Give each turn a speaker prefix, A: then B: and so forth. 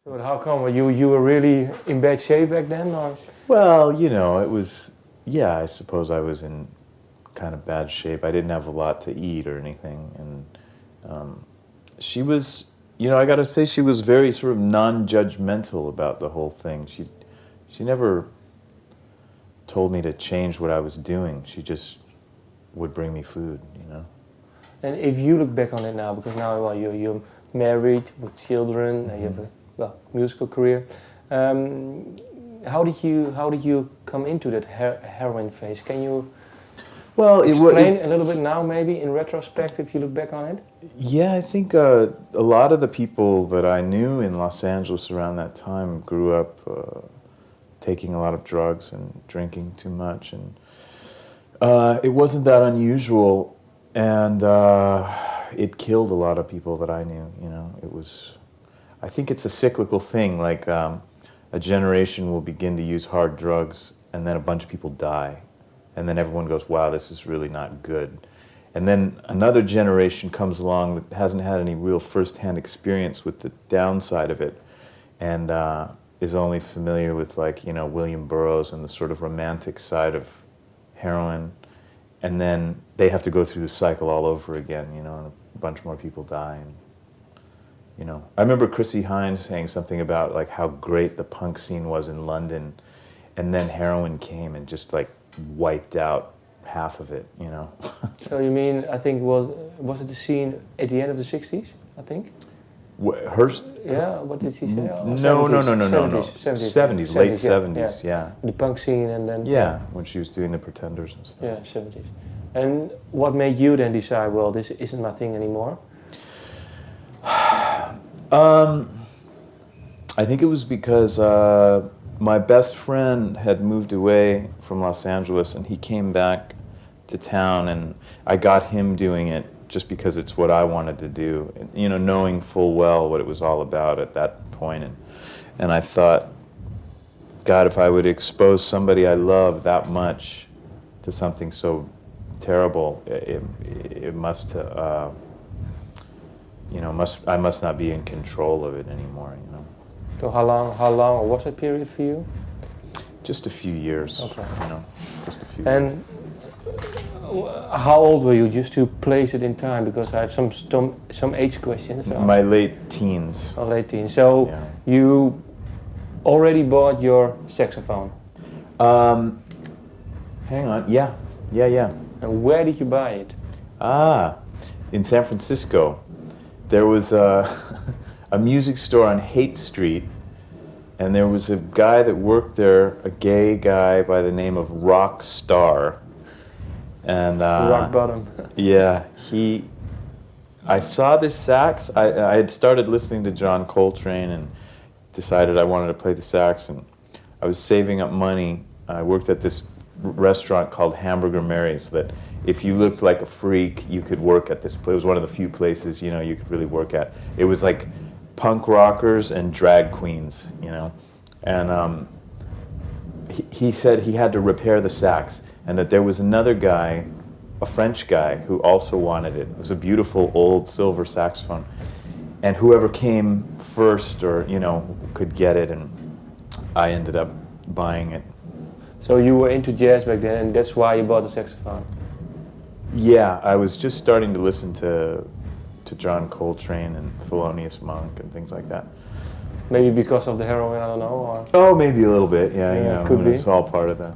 A: But how come? You were really in bad shape back then, or?
B: Well, it was, yeah, I suppose I was in kind of bad shape. I didn't have a lot to eat or anything. And she was, I got to say, she was very sort of non-judgmental about the whole thing. She never told me to change what I was doing. She just would bring me food.
A: And if you look back on it now, because now you're married with children, and you have a musical career. How did you come into that heroin phase? Can you explain a little bit now, maybe in retrospect, if you look back on it?
B: Yeah, I think a lot of the people that I knew in Los Angeles around that time grew up taking a lot of drugs and drinking too much, and it wasn't that unusual, and it killed a lot of people that I knew. It was. I think it's a cyclical thing. Like a generation will begin to use hard drugs, and then a bunch of people die, and then everyone goes, "Wow, this is really not good." And then another generation comes along that hasn't had any real first-hand experience with the downside of it, and is only familiar with William Burroughs and the sort of romantic side of heroin, and then they have to go through the cycle all over again, and a bunch more people die. And, I remember Chrissie Hynde saying something about how great the punk scene was in London, and then heroin came and just wiped out half of it.
A: So you mean, I think, was it the scene at the end of the 60s, I think?
B: Yeah,
A: what did she say?
B: No. 70s, late 70s, yeah.
A: The punk scene, and then...
B: Yeah, when she was doing the Pretenders and stuff.
A: Yeah, 70s. And what made you then decide, well, this isn't my thing anymore?
B: I think it was because my best friend had moved away from Los Angeles, and he came back to town, and I got him doing it just because it's what I wanted to do, knowing full well what it was all about at that point. And I thought, God, if I would expose somebody I love that much to something so terrible, it must, I must not be in control of it anymore.
A: So how long was that period for you?
B: Just a few years.
A: Okay.
B: Just a few.
A: And how old were you, just to place it in time? Because I have some age questions. So.
B: My late teens.
A: Oh, late teens. So
B: yeah.
A: You already bought your saxophone?
B: Hang on. Yeah.
A: And where did you buy it?
B: In San Francisco. There was a music store on Haight Street, and there was a guy that worked there, a gay guy by the name of Rock Star. And
A: rock bottom.
B: Yeah, I saw this sax. I had started listening to John Coltrane and decided I wanted to play the sax, and I was saving up money. I worked at this restaurant called Hamburger Mary's that if you looked like a freak, you could work at this place. It was one of the few places, you could really work at. It was like punk rockers and drag queens, And he said he had to repair the sax, and that there was another guy, a French guy, who also wanted it. It was a beautiful old silver saxophone. And whoever came first or, could get it, and I ended up buying it.
A: So you were into jazz back then, and that's why you bought the saxophone?
B: Yeah, I was just starting to listen to John Coltrane and Thelonious Monk and things like that.
A: Maybe because of the heroin, I don't know, or?
B: Oh, maybe a little bit, yeah,
A: could be.
B: It's all part of that.